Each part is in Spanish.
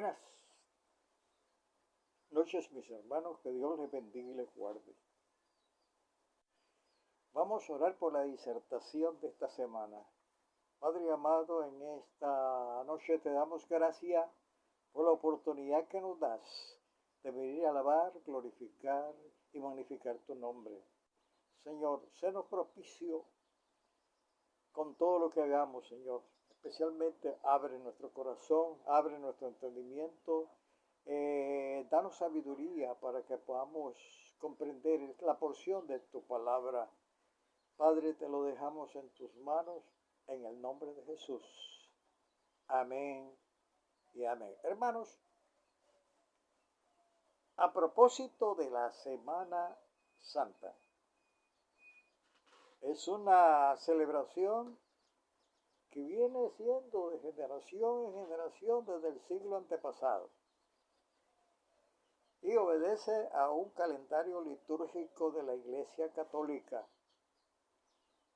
Buenas noches, mis hermanos, que Dios les bendiga y les guarde. Vamos a orar por la disertación de esta semana. Padre amado, en esta noche te damos gracias por la oportunidad que nos das de venir a alabar, glorificar y magnificar tu nombre. Señor, sénos propicio con todo lo que hagamos, Señor. Especialmente abre nuestro corazón, abre nuestro entendimiento, danos sabiduría para que podamos comprender la porción de tu palabra. Padre, te lo dejamos en tus manos, en el nombre de Jesús. Amén y amén. Hermanos, a propósito de la Semana Santa, es una celebración que viene siendo de generación en generación desde el siglo antepasado y obedece a un calendario litúrgico de la Iglesia Católica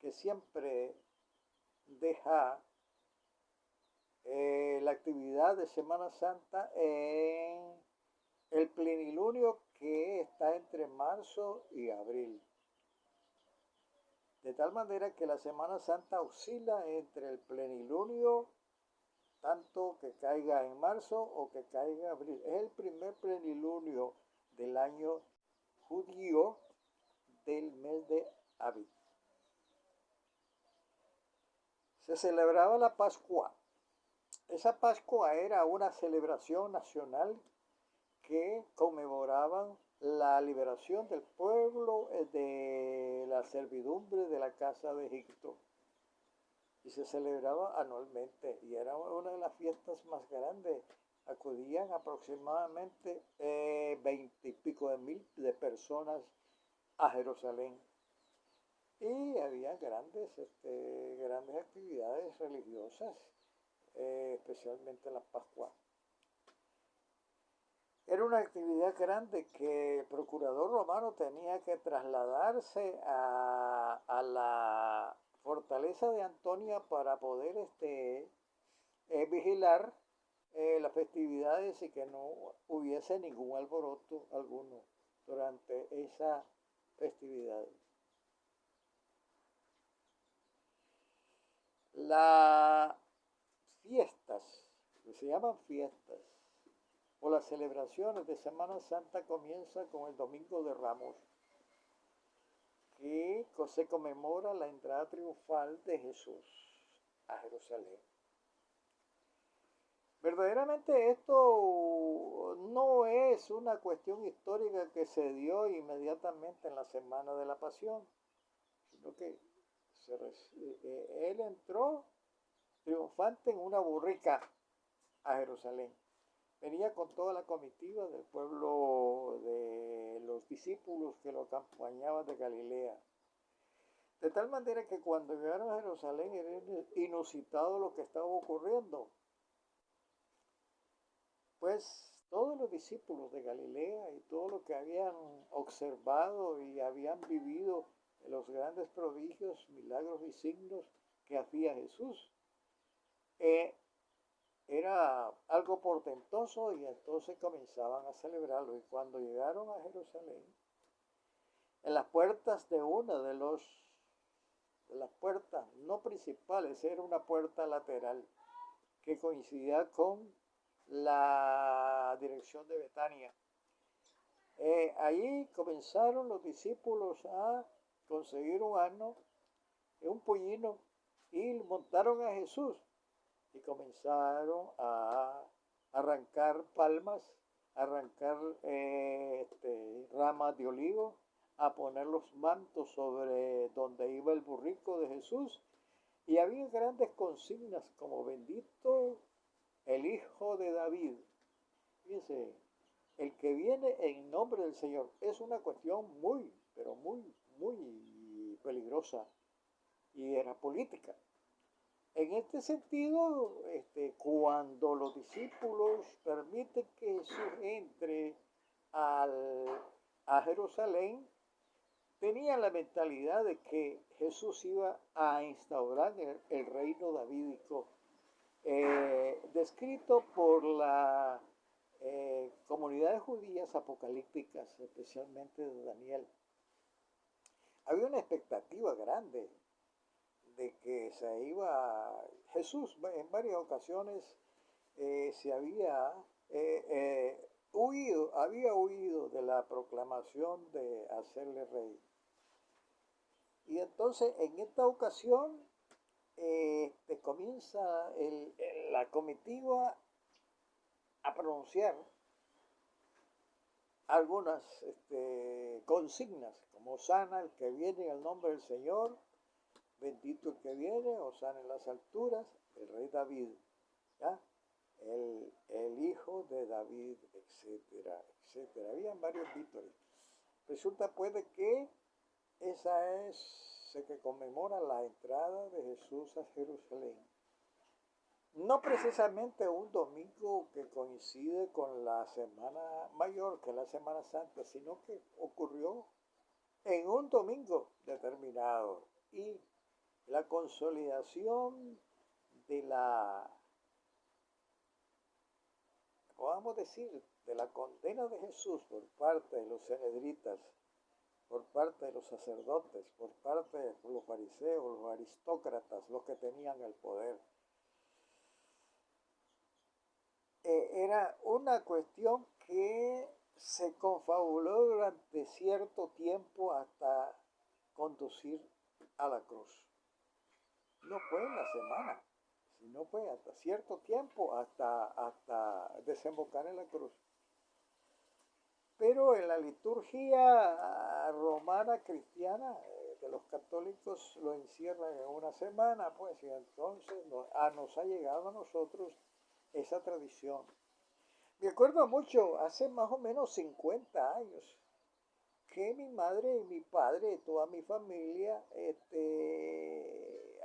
que siempre deja la actividad de Semana Santa en el plenilunio que está entre marzo y abril. De tal manera que la Semana Santa oscila entre el plenilunio, tanto que caiga en marzo o que caiga en abril. Es el primer plenilunio del año judío del mes de Aviv. Se celebraba la Pascua. Esa Pascua era una celebración nacional que conmemoraban la liberación del pueblo de la servidumbre de la casa de Egipto. Y se celebraba anualmente y era una de las fiestas más grandes. Acudían aproximadamente 20 y pico de mil de personas a Jerusalén. Y había grandes actividades religiosas, especialmente la Pascua. Era una actividad grande que el procurador romano tenía que trasladarse a la fortaleza de Antonia para poder vigilar las festividades y que no hubiese ningún alboroto alguno durante esa festividad. Las fiestas, que se llaman fiestas, o las celebraciones de Semana Santa comienzan con el Domingo de Ramos, que se conmemora la entrada triunfal de Jesús a Jerusalén. Verdaderamente esto no es una cuestión histórica que se dio inmediatamente en la Semana de la Pasión, sino que él entró triunfante en una burrica a Jerusalén. Venía con toda la comitiva del pueblo de los discípulos que lo acompañaban de Galilea. De tal manera que cuando llegaron a Jerusalén era inusitado lo que estaba ocurriendo. Pues todos los discípulos de Galilea y todo lo que habían observado y habían vivido los grandes prodigios, milagros y signos que hacía Jesús, era algo portentoso y entonces comenzaban a celebrarlo. Y cuando llegaron a Jerusalén, en las puertas de una de las puertas no principales, era una puerta lateral que coincidía con la dirección de Betania. Allí comenzaron los discípulos a conseguir un asno, un pollino, y montaron a Jesús y comenzaron a arrancar palmas, a arrancar ramas de olivo, a poner los mantos sobre donde iba el burrico de Jesús, y había grandes consignas como bendito el Hijo de David. Fíjense, el que viene en nombre del Señor. Es una cuestión muy, pero muy, muy peligrosa y era política. En este sentido, cuando los discípulos permiten que Jesús entre a Jerusalén, tenían la mentalidad de que Jesús iba a instaurar el reino davídico, descrito por la comunidades judías apocalípticas, especialmente de Daniel, había una expectativa grande de que se iba Jesús en varias ocasiones se había huido de la proclamación de hacerle rey. Y entonces en esta ocasión comienza la comitiva a pronunciar algunas consignas, como sana el que viene en el nombre del Señor, bendito el que viene, hosana en las alturas, el rey David, ¿ya? El hijo de David, etcétera, etcétera. Habían varios vítores. Resulta pues de que se que conmemora la entrada de Jesús a Jerusalén. No precisamente un domingo que coincide con la Semana Mayor, que es la Semana Santa, sino que ocurrió en un domingo determinado. Y la consolidación de podamos decir, de la condena de Jesús por parte de los sanhedritas, por parte de los sacerdotes, por parte de los fariseos, los aristócratas, los que tenían el poder. Era una cuestión que se confabuló durante cierto tiempo hasta conducir a la cruz. No fue en la semana, sino fue hasta cierto tiempo, hasta desembocar en la cruz. Pero en la liturgia romana cristiana de los católicos lo encierran en una semana, pues, y entonces nos ha llegado a nosotros esa tradición. Me acuerdo mucho, hace más o menos 50 años, que mi madre y mi padre, toda mi familia,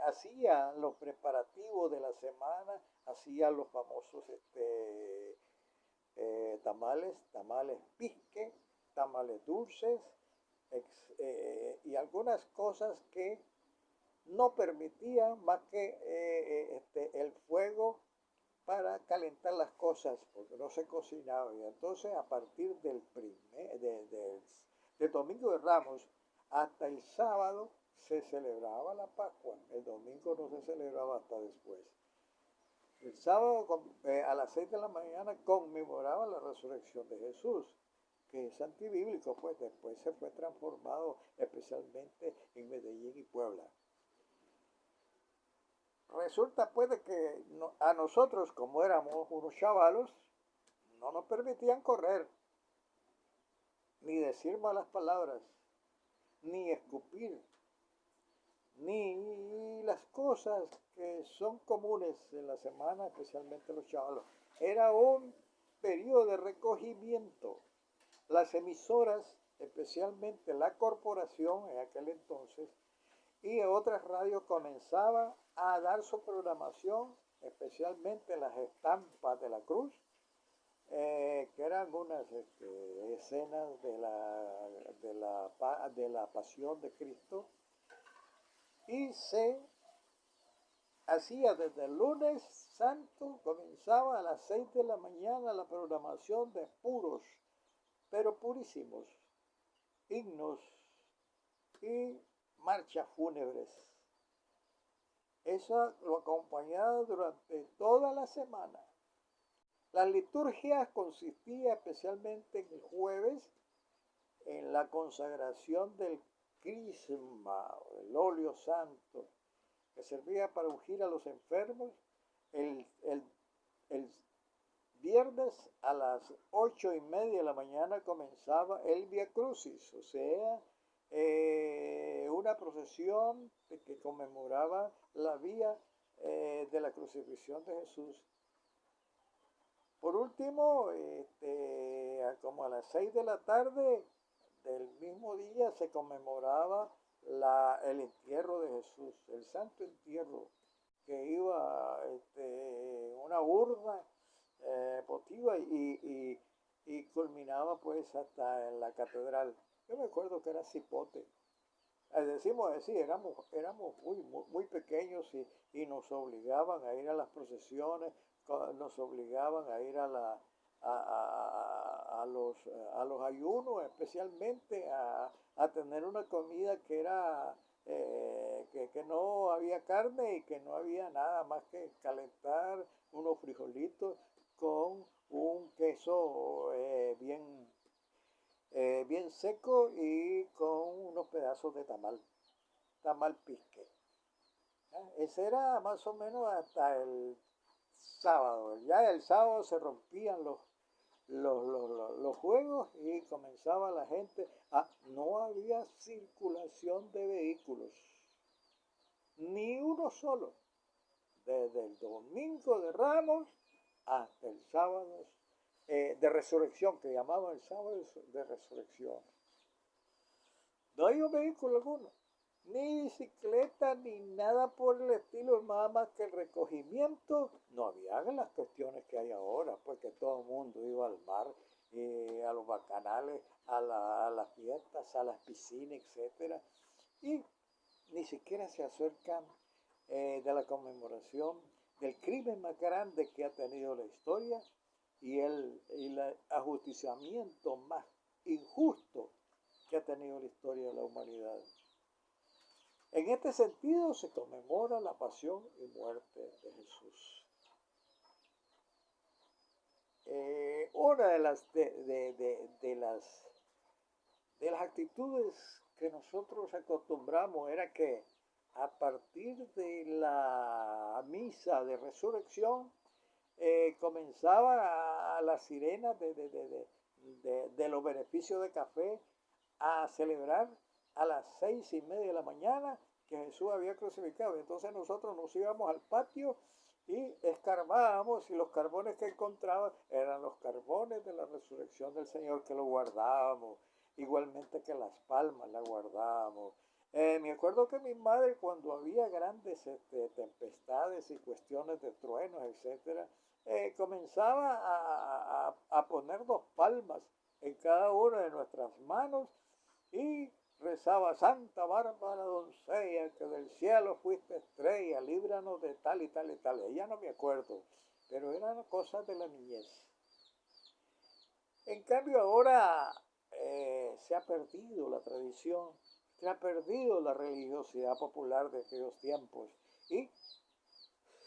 hacían los preparativos de la semana, hacían los famosos tamales pisque, tamales dulces, y algunas cosas que no permitían más que el fuego para calentar las cosas, porque no se cocinaba. Y entonces a partir del domingo de Ramos hasta el sábado se celebraba la Pascua. El domingo no se celebraba hasta después. El sábado a las 6 de la mañana conmemoraba la resurrección de Jesús, que es antibíblico, pues después se fue transformado especialmente en Medellín y Puebla. Resulta pues de que a nosotros, como éramos unos chavalos, no nos permitían correr, ni decir malas palabras, ni escupir, ni las cosas que son comunes en la semana, especialmente los chavalos. Era un periodo de recogimiento. Las emisoras, especialmente la corporación en aquel entonces, y otras radios comenzaban a dar su programación, especialmente las estampas de la cruz, que eran unas escenas de la pasión de Cristo, y se hacía desde el lunes santo, comenzaba a las 6 de la mañana la programación de puros, pero purísimos, himnos y marchas fúnebres. Eso lo acompañaba durante toda la semana. Las liturgias consistían especialmente en el jueves en la consagración del crisma, el óleo santo, que servía para ungir a los enfermos. El viernes a las 8:30 de la mañana comenzaba el Via Crucis, o sea, una procesión que conmemoraba la vía de la crucifixión de Jesús. Por último, como a las 6 de la tarde del mismo día se conmemoraba el entierro de Jesús, el santo entierro, que iba una urna votiva y culminaba pues hasta en la catedral. Yo me acuerdo que era cipote. Decimos así, éramos muy pequeños y nos obligaban a ir a las procesiones, nos obligaban a ir a a los ayunos, especialmente a tener una comida que era que no había carne y que no había nada más que calentar unos frijolitos con un queso bien seco y con unos pedazos de tamal pisque. Ese era más o menos hasta el sábado. Ya el sábado se rompían los juegos y comenzaba la gente no había circulación de vehículos, ni uno solo, desde el domingo de Ramos hasta el sábado de resurrección, que llamaban el sábado de resurrección. No hay un vehículo alguno, ni bicicleta, ni nada por el estilo, nada más que el recogimiento. No había las cuestiones que hay ahora, pues que todo el mundo iba al mar, a los bacanales, a las fiestas, a las piscinas, etc. Y ni siquiera se acercan de la conmemoración del crimen más grande que ha tenido la historia y el ajusticiamiento más injusto que ha tenido la historia de la humanidad. En este sentido se conmemora la pasión y muerte de Jesús. Una de las actitudes que nosotros acostumbramos era que a partir de la misa de resurrección comenzaba a las sirenas de los beneficios de café a celebrar a las 6:30 de la mañana que Jesús había crucificado. Entonces nosotros nos íbamos al patio y escarbábamos y los carbones que encontraban eran los carbones de la resurrección del Señor, que lo guardábamos, igualmente que las palmas las guardábamos. Me acuerdo que mi madre, cuando había grandes tempestades y cuestiones de truenos, etc., comenzaba a poner 2 palmas en cada una de nuestras manos y rezaba: Santa Bárbara doncella, que del cielo fuiste estrella, líbranos de tal y tal y tal. Ella no me acuerdo, pero eran cosas de la niñez. En cambio ahora se ha perdido la tradición, se ha perdido la religiosidad popular de aquellos tiempos y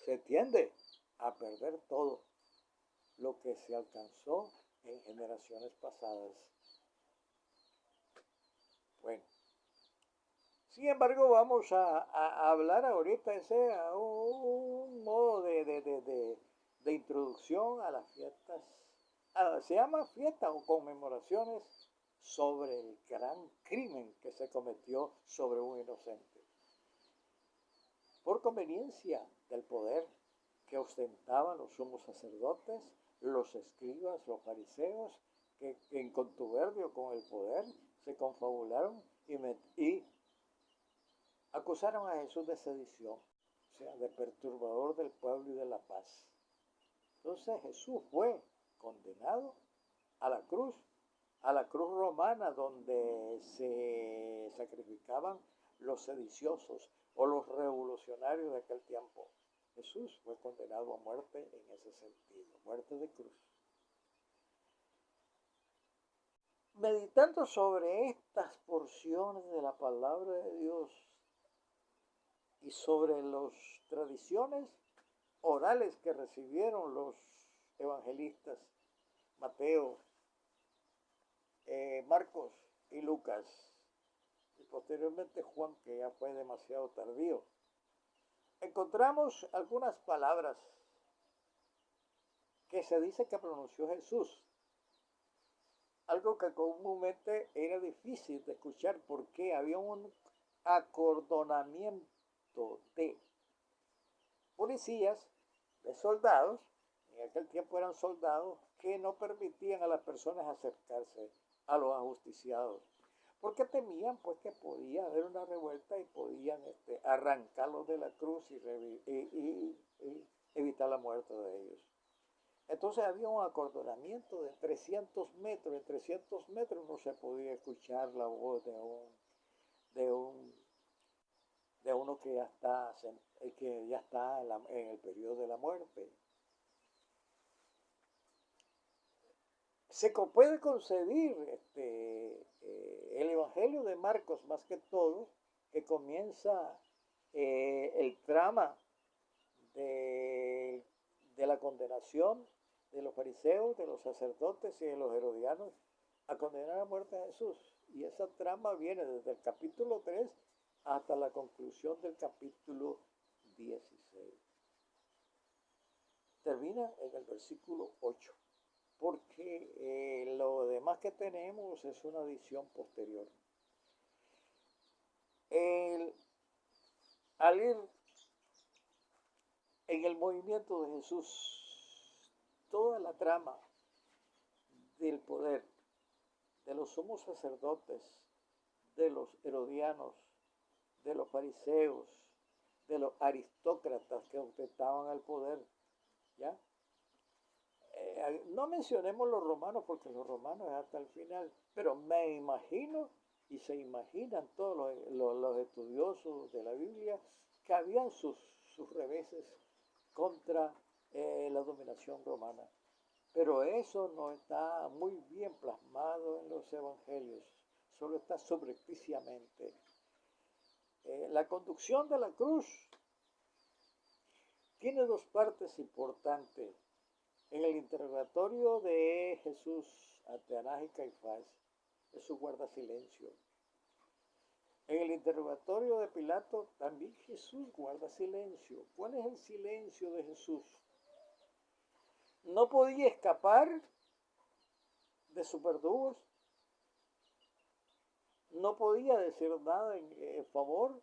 se tiende a perder todo lo que se alcanzó en generaciones pasadas. Bueno, sin embargo, vamos a hablar ahorita a un modo de introducción a las fiestas. Se llama fiestas o conmemoraciones sobre el gran crimen que se cometió sobre un inocente. Por conveniencia del poder que ostentaban los sumos sacerdotes, los escribas, los fariseos, que en contubernio con el poder se confabularon y acusaron a Jesús de sedición, o sea, de perturbador del pueblo y de la paz. Entonces Jesús fue condenado a la cruz romana, donde se sacrificaban los sediciosos o los revolucionarios de aquel tiempo. Jesús fue condenado a muerte en ese sentido, muerte de cruz. Meditando sobre estas porciones de la palabra de Dios y sobre las tradiciones orales que recibieron los evangelistas Mateo, Marcos y Lucas, y posteriormente Juan, que ya fue demasiado tardío, encontramos algunas palabras que se dice que pronunció Jesús, algo que comúnmente era difícil de escuchar porque había un acordonamiento de policías, de soldados, en aquel tiempo eran soldados, que no permitían a las personas acercarse a los ajusticiados, porque temían pues que podía haber una revuelta y podían arrancarlos de la cruz y evitar la muerte de ellos. Entonces había un acordonamiento de 300 metros. En 300 metros no se podía escuchar la voz de uno que ya está en el periodo de la muerte. puede concebir el Evangelio de Marcos más que todo, que comienza el trama de, de la condenación de los fariseos, de los sacerdotes y de los herodianos a condenar a muerte a Jesús. Y esa trama viene desde el capítulo 3 hasta la conclusión del capítulo 16. Termina en el versículo 8, porque lo demás que tenemos es una adición posterior. Al ir en el movimiento de Jesús, toda la trama del poder de los sumos sacerdotes, de los herodianos, de los fariseos, de los aristócratas que ostentaban el poder, ¿ya? No mencionemos los romanos porque los romanos es hasta el final, pero me imagino y se imaginan todos los estudiosos de la Biblia que habían sus reveses contra la dominación romana. Pero eso no está muy bien plasmado en los evangelios, solo está subrepticiamente. La conducción de la cruz tiene dos partes importantes. En el interrogatorio de Jesús ante Anás y Caifás, Jesús guarda silencio. En el interrogatorio de Pilato también Jesús guarda silencio. ¿Cuál es el silencio de Jesús? No podía escapar de sus verdugos, no podía decir nada en favor,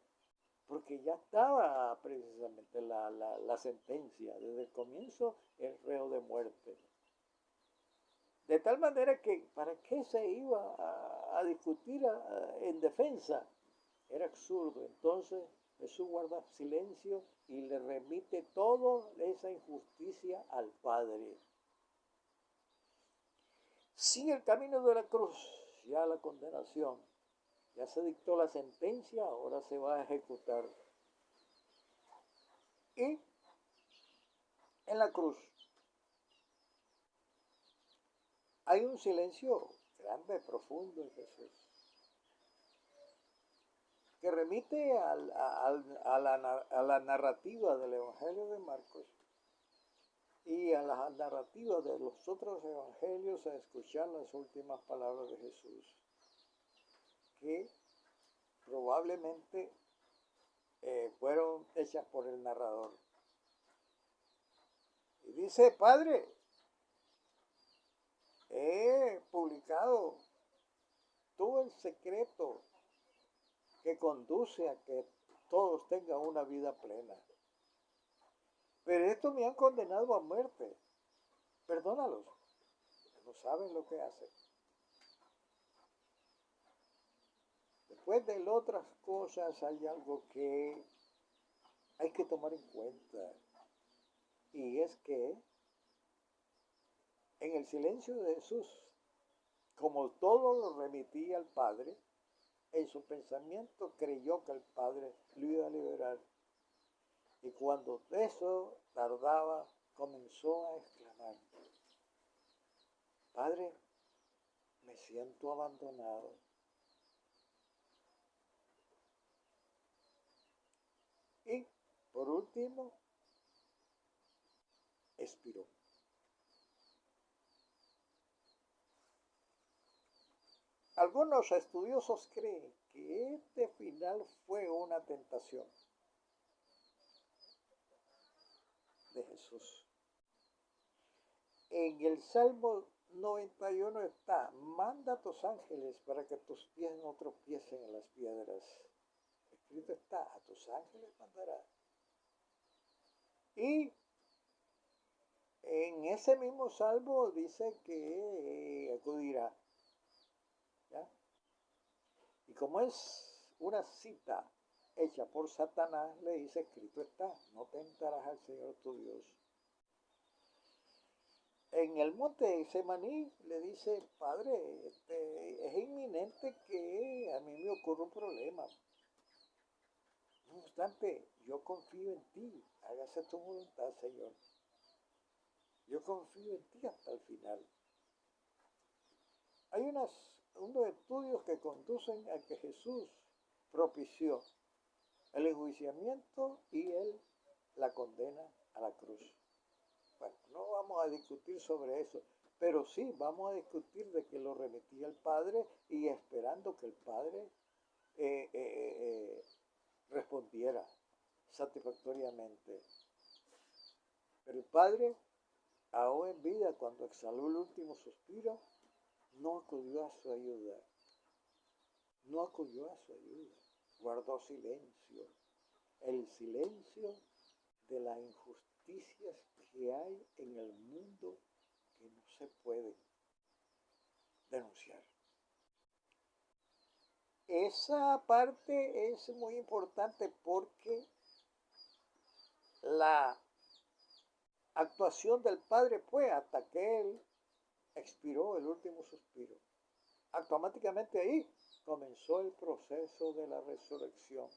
porque ya estaba precisamente la sentencia, desde el comienzo el reo de muerte. De tal manera que, ¿para qué se iba a discutir en defensa? Era absurdo. Entonces Jesús guarda silencio y le remite toda esa injusticia al Padre. Sigue el camino de la cruz, ya la condenación. Ya se dictó la sentencia, ahora se va a ejecutar. Y en la cruz hay un silencio grande, profundo en Jesús, que remite a la narrativa del Evangelio de Marcos y a la narrativa de los otros evangelios a escuchar las últimas palabras de Jesús, que probablemente fueron hechas por el narrador. Y dice: Padre, he publicado todo el secreto que conduce a que todos tengan una vida plena. Pero estos me han condenado a muerte. Perdónalos, no saben lo que hacen. Después de otras cosas hay algo que hay que tomar en cuenta. Y es que en el silencio de Jesús, como todo lo remitía al Padre, en su pensamiento creyó que el Padre lo iba a liberar. Y cuando eso tardaba, comenzó a exclamar: Padre, me siento abandonado. Y por último, expiró. Algunos estudiosos creen que este final fue una tentación de Jesús. En el Salmo 91 está: manda a tus ángeles para que tus pies no tropiecen en las piedras. Escrito está: a tus ángeles mandará. Y en ese mismo salmo dice que acudirá. ¿Ya? Y como es una cita hecha por Satanás, le dice: escrito está, no tentarás al Señor tu Dios. En el monte de Semaní le dice: Padre, es inminente que a mí me ocurra un problema. No obstante, yo confío en ti, hágase tu voluntad, Señor. Yo confío en ti hasta el final. Hay unos estudios que conducen a que Jesús propició el enjuiciamiento y la condena a la cruz. Bueno, no vamos a discutir sobre eso, pero sí vamos a discutir de que lo remitía el Padre y esperando que el Padre eh, eh, eh, respondiera satisfactoriamente. Pero el Padre, aún en vida, cuando exhaló el último suspiro, no acudió a su ayuda. No acudió a su ayuda. Guardó silencio. El silencio de las injusticias que hay en el mundo que no se pueden denunciar. Esa parte es muy importante porque la actuación del Padre fue hasta que Él expiró el último suspiro. Automáticamente ahí comenzó el proceso de la resurrección.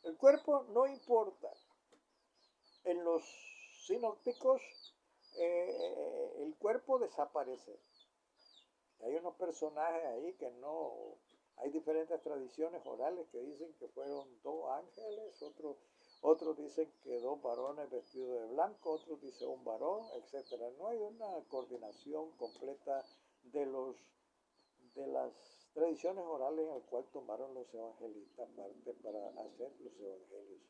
El cuerpo no importa. En los sinópticos el cuerpo desaparece. Hay unos personajes ahí que no... Hay diferentes tradiciones orales que dicen que fueron 2 ángeles, otros dicen que 2 varones vestidos de blanco, otros dicen un varón, etc. No hay una coordinación completa de las tradiciones orales en el cual tomaron los evangelistas parte para hacer los evangelios.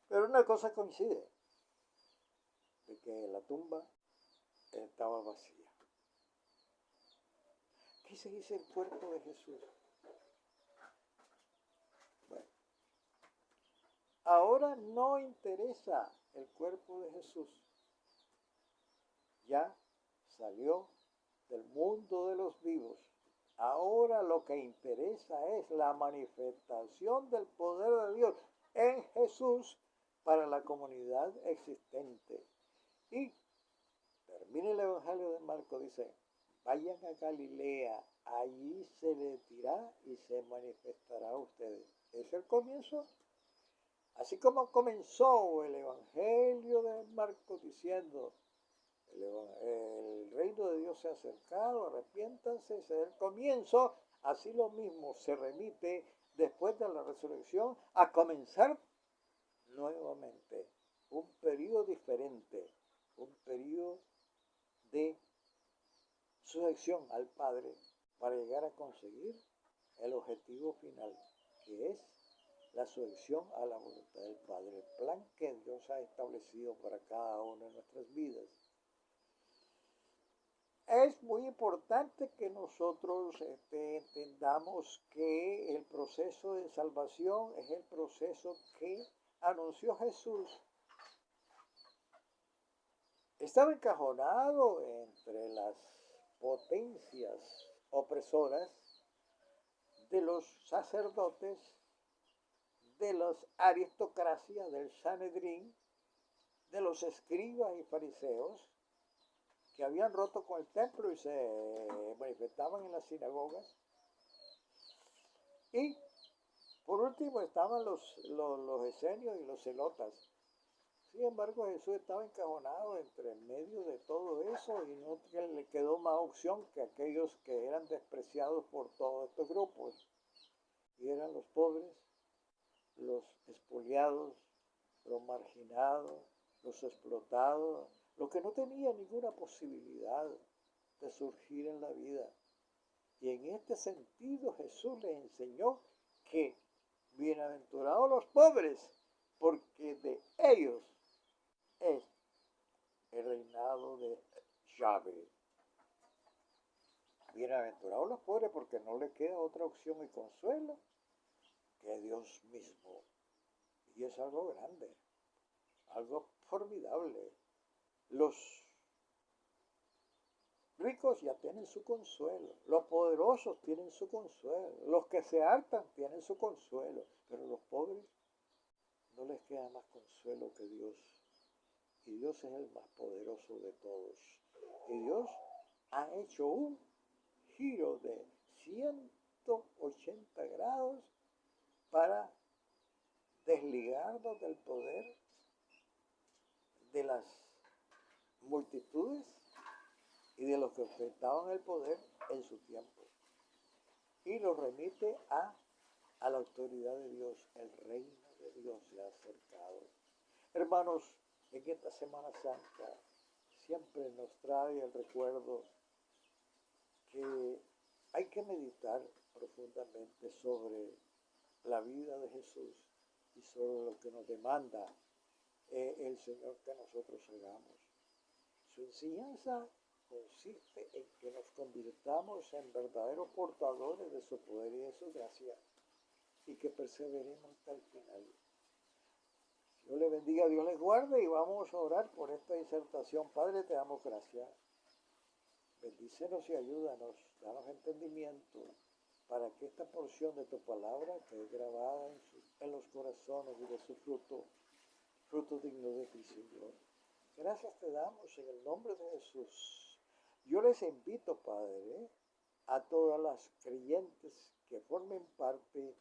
Pero una cosa coincide, de que la tumba estaba vacía. ¿Qué se dice el cuerpo de Jesús? Bueno, ahora no interesa el cuerpo de Jesús. Ya salió del mundo de los vivos. Ahora lo que interesa es la manifestación del poder de Dios en Jesús para la comunidad existente. Y termina el Evangelio de Marcos, dice, vayan a Galilea, allí se les dirá y se manifestará a ustedes. Es el comienzo. Así como comenzó el Evangelio de Marcos diciendo, el reino de Dios se ha acercado, arrepiéntanse, ese es el comienzo, así lo mismo se remite después de la resurrección a comenzar nuevamente un periodo diferente, un periodo de sujeción al Padre para llegar a conseguir el objetivo final, que es la sujeción a la voluntad del Padre, el plan que Dios ha establecido para cada una de nuestras vidas. Es muy importante que nosotros entendamos que el proceso de salvación es el proceso que anunció Jesús. Estaba encajonado entre las potencias opresoras de los sacerdotes, de las aristocracias del Sanedrín, de los escribas y fariseos, que habían roto con el templo y se manifestaban en las sinagogas. Y por último estaban los esenios y los celotas. Sin embargo, Jesús estaba encajonado entre medio de todo eso y no le quedó más opción que aquellos que eran despreciados por todos estos grupos. Y eran los pobres, los expoliados, los marginados, los explotados, los que no tenían ninguna posibilidad de surgir en la vida. Y en este sentido Jesús les enseñó que bienaventurados los pobres, porque de ellos es el reinado de Yahvé. Bienaventurados los pobres porque no les queda otra opción y consuelo que Dios mismo. Y es algo grande, algo formidable. Los ricos ya tienen su consuelo, los poderosos tienen su consuelo, los que se hartan tienen su consuelo, pero los pobres no les queda más consuelo que Dios. Y Dios es el más poderoso de todos. Y Dios ha hecho un giro de 180 grados para desligarnos del poder de las multitudes y de los que ostentaban el poder en su tiempo. Y lo remite a la autoridad de Dios. El reino de Dios se ha acercado. Hermanos, en esta Semana Santa siempre nos trae el recuerdo que hay que meditar profundamente sobre la vida de Jesús y sobre lo que nos demanda el Señor que nosotros hagamos. Su enseñanza consiste en que nos convirtamos en verdaderos portadores de su poder y de su gracia y que perseveremos hasta el final. Dios le bendiga, Dios les guarde y vamos a orar por esta disertación. Padre, te damos gracias. Bendícenos y ayúdanos, danos entendimiento para que esta porción de tu palabra quede grabada en los corazones y de su fruto digno de ti, Señor. Gracias te damos en el nombre de Jesús. Yo les invito, Padre, a todas las creyentes que formen parte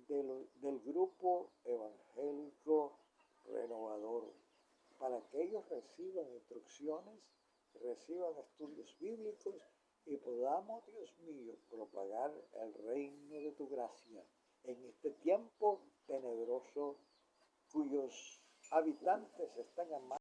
del grupo evangélico renovador, para que ellos reciban instrucciones, reciban estudios bíblicos y podamos, Dios mío, propagar el reino de tu gracia en este tiempo tenebroso cuyos habitantes están amados